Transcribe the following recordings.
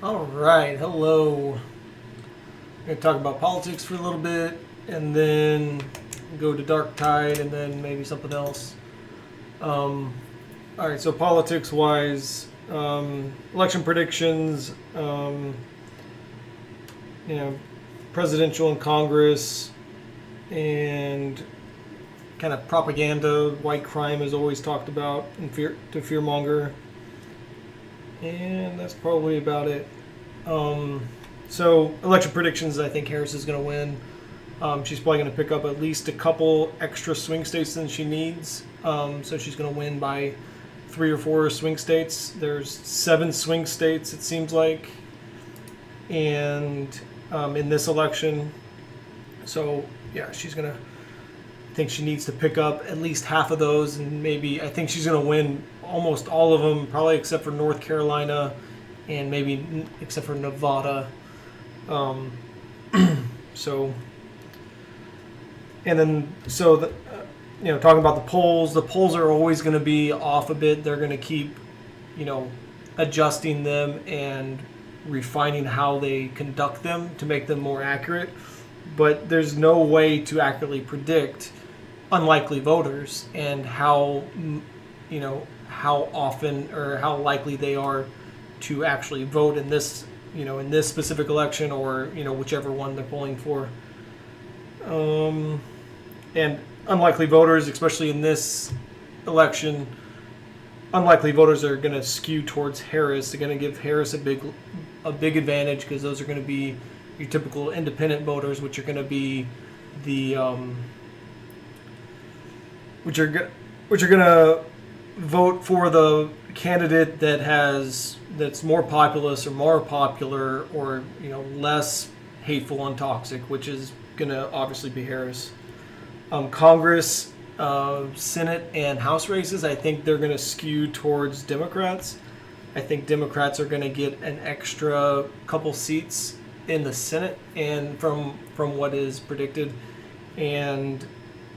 All right, hello. We're going to talk about politics for a little bit and then go to Dark Tide and then maybe something else. Um, all right, so politics wise, election predictions, you know, presidential and Congress, and kind of propaganda. White crime is always talked about and to fearmonger. And that's probably about it. Um, so election predictions, I think Harris is going to win. She's probably going to pick up at least a couple extra swing states than she needs. So she's going to win by 3 or 4 swing states. There's 7 swing states, it seems like, and in this election. So yeah, she's going to. I think she needs to pick up at least half of those, and maybe I think she's going to win almost all of them, probably except for North Carolina, and maybe except for Nevada. Um, so, and then so the, talking about the polls are always going to be off a bit. They're going to keep, adjusting them and refining how they conduct them to make them more accurate. But there's no way to accurately predict unlikely voters and how often or how likely they are to actually vote in this specific election, or whichever one they're polling for. And unlikely voters, especially in this election, unlikely voters are going to skew towards Harris. They're going to give Harris a big advantage, because those are going to be your typical independent voters, which are going to be the which are going to vote for the candidate that's more populist or more popular, or less hateful and toxic, which is going to obviously be Harris. Congress, Senate, and House races, I think they're going to skew towards Democrats. I think Democrats are going to get an extra couple seats in the Senate, and from what is predicted, and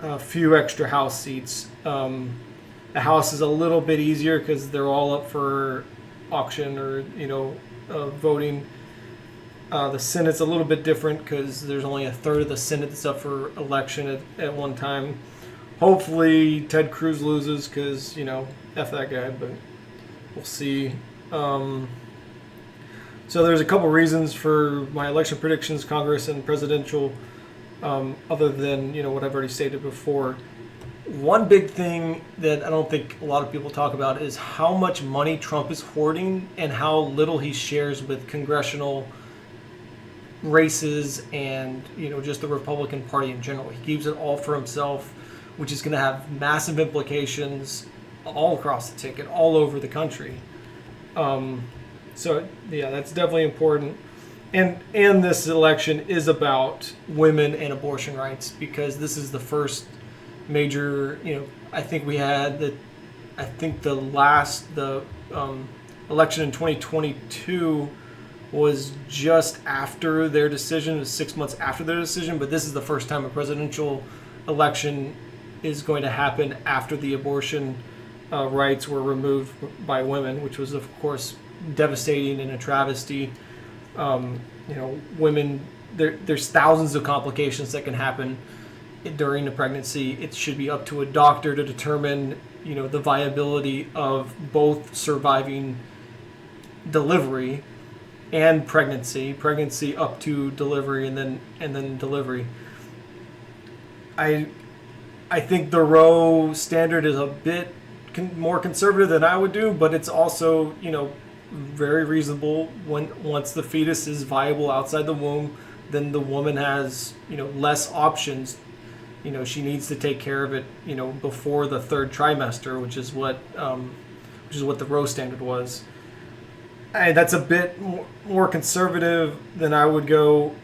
a few extra House seats. The House is a little bit easier because they're all up for auction or voting. The Senate's a little bit different because there's only a third of the Senate that's up for election at one time. Hopefully Ted Cruz loses, because F that guy, but we'll see. So there's a couple reasons for my election predictions, Congress and presidential, other than what I've already stated before. One big thing that I don't think a lot of people talk about is how much money Trump is hoarding and how little he shares with congressional races and just the Republican Party in general. He keeps it all for himself, which is going to have massive implications all across the ticket, all over the country. So yeah, that's definitely important. And this election is about women and abortion rights, because this is the first major. I think we had the election in 2022 was just after their decision. It was 6 months after their decision, but this is the first time a presidential election is going to happen after the abortion rights were removed by women, which was of course devastating and a travesty. Women, there's thousands of complications that can happen during the pregnancy. It should be up to a doctor to determine, the viability of both surviving delivery and pregnancy up to delivery, and then delivery. I think the Roe standard is a bit more conservative than I would do, but it's also, very reasonable. Once the fetus is viable outside the womb, then the woman has less options. She needs to take care of it before the third trimester, which is what the Roe standard was. That's a bit more conservative than I would go,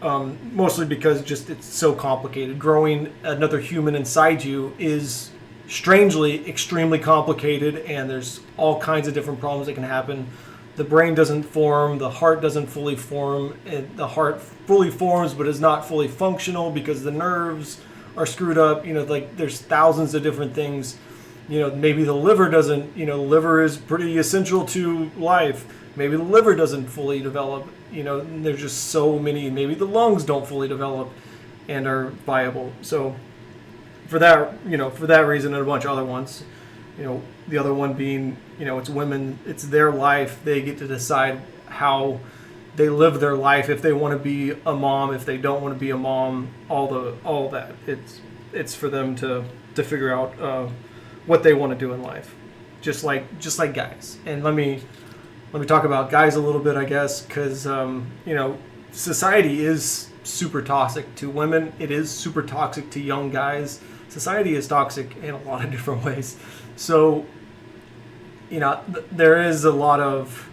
mostly because just it's so complicated. Growing another human inside you is strangely extremely complicated, and there's all kinds of different problems that can happen. The brain doesn't form, the heart doesn't fully form, and the heart fully forms but is not fully functional because the nerves are screwed up. There's thousands of different things. Maybe the liver doesn't, liver is pretty essential to life. maybe the liver doesn't fully develop. There's just so many. Maybe the lungs don't fully develop and are viable. So for that reason and a bunch of other ones, the other one being, it's women, it's their life. They get to decide how they live their life, if they want to be a mom, if they don't want to be a mom, all that. It's for them to figure out what they want to do in life, just like guys. And let me talk about guys a little bit, I guess, because society is super toxic to women. It is super toxic to young guys. Society is toxic in a lot of different ways. So, there is a lot of,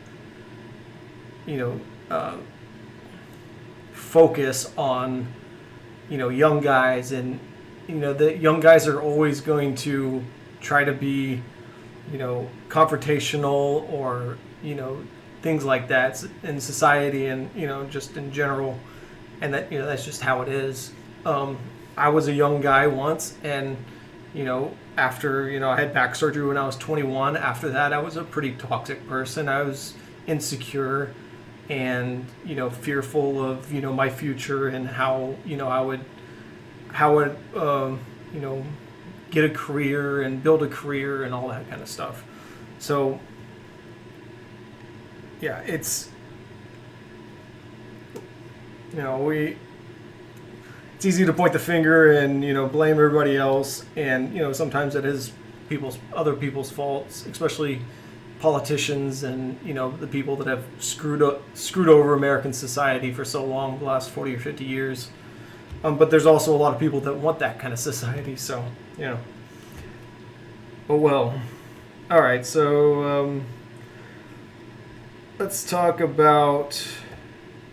focus on, young guys, and, the young guys are always going to try to be, confrontational or, things like that in society and, just in general. And that, that's just how it is. I was a young guy once, and, after, I had back surgery when I was 21. After that, I was a pretty toxic person. I was insecure and, fearful of, my future and how I would get a career and build a career and all that kind of stuff. So, yeah, it's, it's easy to point the finger and, blame everybody else. And, sometimes it is other people's faults, especially politicians and, the people that have screwed over American society for so long, the last 40 or 50 years. But there's also a lot of people that want that kind of society. So, oh well. All right. So, let's talk about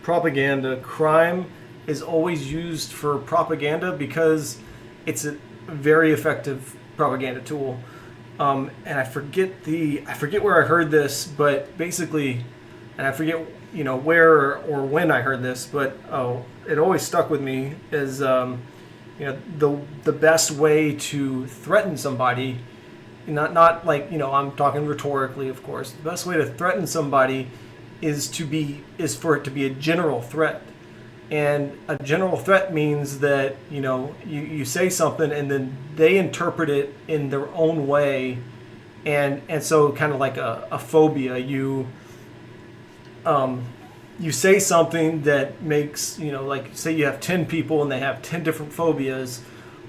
propaganda. Crime is always used for propaganda because it's a very effective propaganda tool. And I forget where I heard this, but basically, and I forget where or when I heard this, but it always stuck with me is the best way to threaten somebody, not like I'm talking rhetorically, of course. The best way to threaten somebody is for it to be a general threat. And a general threat means that, you say something and then they interpret it in their own way. And so kind of like a phobia, you say something that makes, like say you have 10 people and they have 10 different phobias,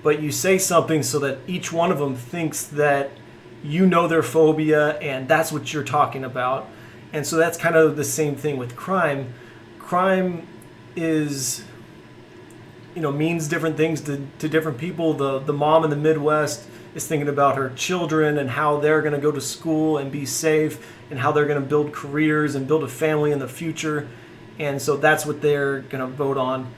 but you say something so that each one of them thinks that their phobia and that's what you're talking about. And so that's kind of the same thing with crime. Crime is, means different things to different people. The mom in the Midwest is thinking about her children and how they're going to go to school and be safe and how they're going to build careers and build a family in the future. And so that's what they're going to vote on.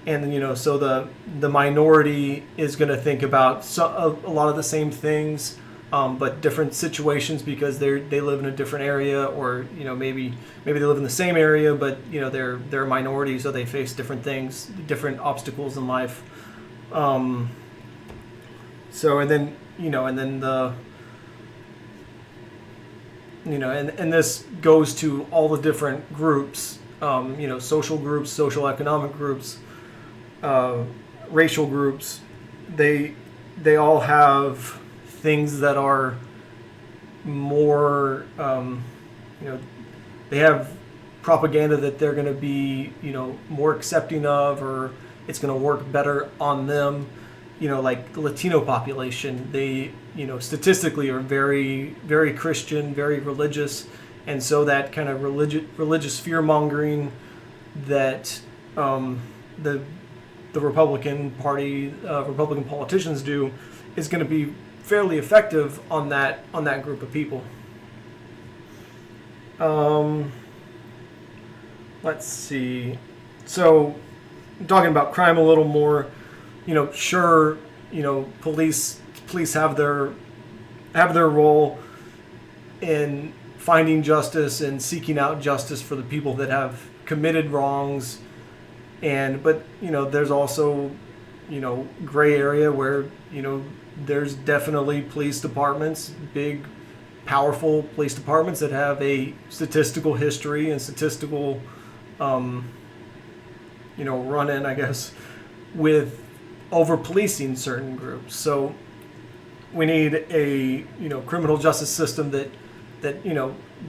And, so the minority is going to think about a lot of the same things, but different situations because they live in a different area, or maybe they live in the same area, but they're a minority, so they face different things, different obstacles in life. So and then and this goes to all the different groups, social groups, social economic groups, racial groups. They all have things that are more, they have propaganda that they're going to be, more accepting of, or it's going to work better on them. Like the Latino population, they, statistically are very, very Christian, very religious. And so that kind of religious fear mongering that the Republican Party, Republican politicians do is going to be fairly effective on that group of people. Let's see. So, talking about crime a little more, sure, police have their role in finding justice and seeking out justice for the people that have committed wrongs, but there's also gray area where there's definitely police departments, big powerful police departments that have a statistical history and statistical, run-in, I guess, with over policing certain groups. So we need a criminal justice system that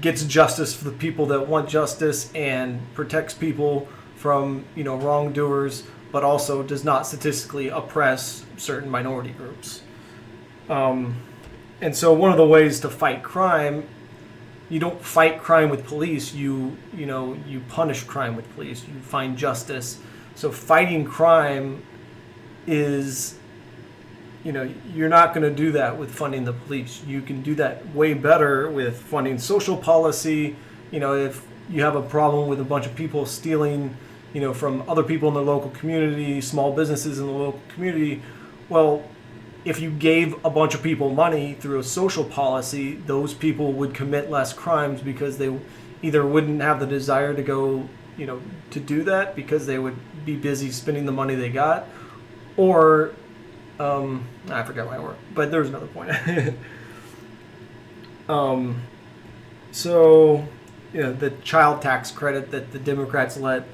gets justice for the people that want justice and protects people from wrongdoers, but also does not statistically oppress certain minority groups. And so one of the ways to fight crime, you don't fight crime with police. You punish crime with police. You find justice. So fighting crime is, you're not going to do that with funding the police. You can do that way better with funding social policy. If you have a problem with a bunch of people stealing, from other people in the local community, small businesses in the local community, well, if you gave a bunch of people money through a social policy, those people would commit less crimes because they either wouldn't have the desire to go, to do that because they would be busy spending the money they got, or I forgot my word, but there's another point. So, the child tax credit that the Democrats let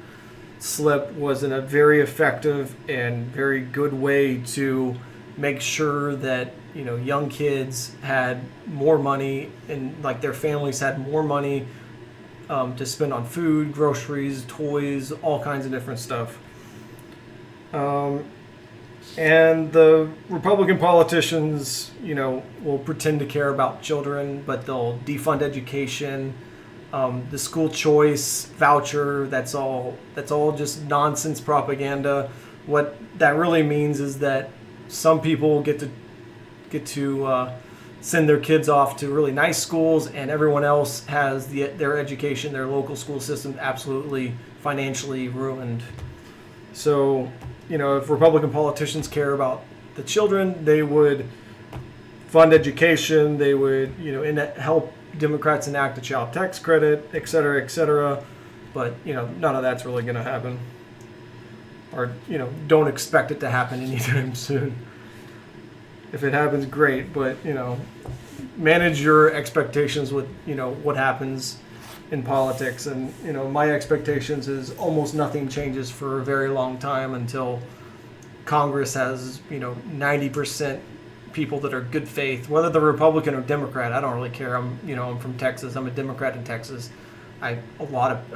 slip wasn't a very effective and very good way to make sure that young kids had more money and like their families had more money to spend on food, groceries, toys, all kinds of different stuff. And the Republican politicians, will pretend to care about children, but they'll defund education. The school choice voucher, that's all just nonsense propaganda. What that really means is that some people get to send their kids off to really nice schools, and everyone else has their education, their local school system absolutely financially ruined. So, if Republican politicians care about the children, they would fund education, they would, help Democrats enact a child tax credit, et cetera, et cetera. But, none of that's really going to happen. Or, don't expect it to happen anytime soon. If it happens, great, but, manage your expectations with, what happens in politics. And, my expectations is almost nothing changes for a very long time until Congress has, 90% people that are good faith, whether they're Republican or Democrat. I don't really care. I'm from Texas. I'm a Democrat in Texas. I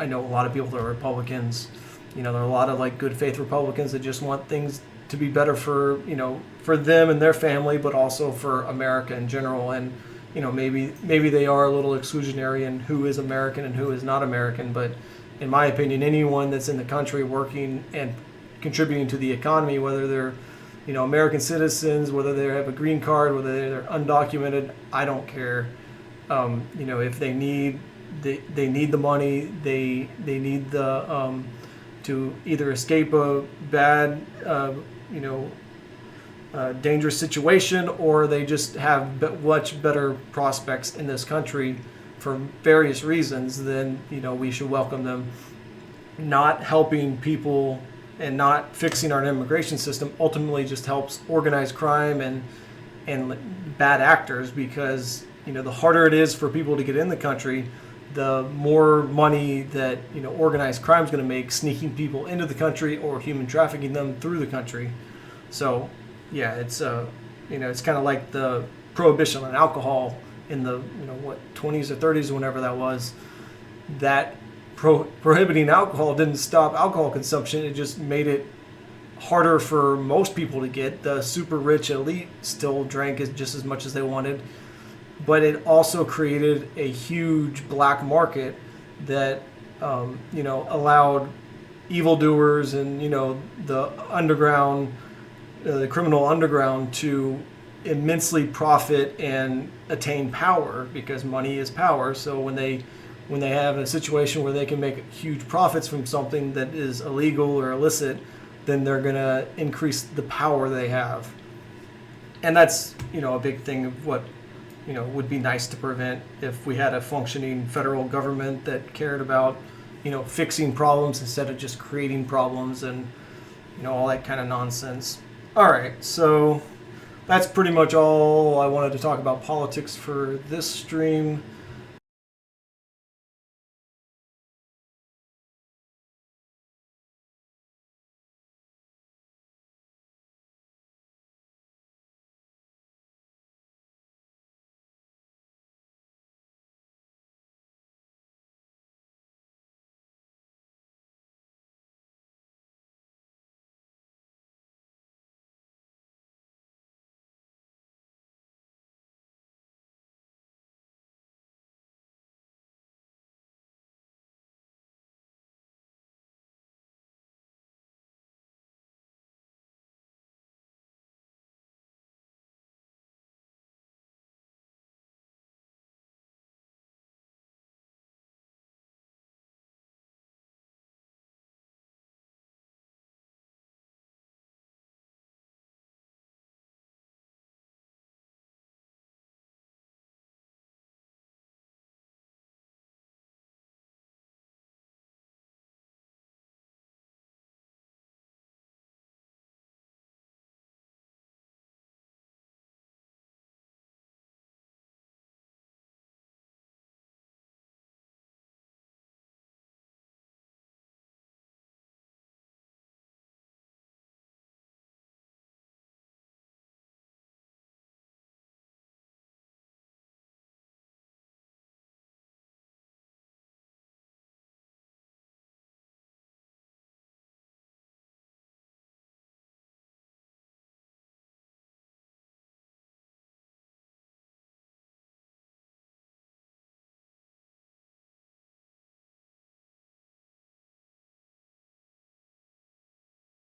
know a lot of people that are Republicans. There are a lot of like good faith Republicans that just want things to be better for them and their family, but also for America in general. And maybe they are a little exclusionary in who is American and who is not American. But in my opinion, anyone that's in the country working and contributing to the economy, whether they're American citizens, whether they have a green card, whether they're undocumented, I don't care. If they need the money, they need the to either escape a bad dangerous situation, or they just have much better prospects in this country for various reasons, then we should welcome them. Not helping people and not fixing our immigration system ultimately just helps organized crime and bad actors, because the harder it is for people to get in the country, the more money that organized crime is going to make sneaking people into the country or human trafficking them through the country. So yeah, it's it's kind of like the prohibition on alcohol in the 20s or 30s, whenever that was. That prohibiting alcohol didn't stop alcohol consumption. It just made it harder for most people to get. The super rich elite still drank just as much as they wanted, but it also created a huge black market that allowed evildoers and the underground, the criminal underground, to immensely profit and attain power, because money is power. So when they have a situation where they can make huge profits from something that is illegal or illicit, then they're going to increase the power they have. And that's, a big thing of what, would be nice to prevent if we had a functioning federal government that cared about, fixing problems instead of just creating problems and, all that kind of nonsense. All right, so that's pretty much all I wanted to talk about politics for this stream.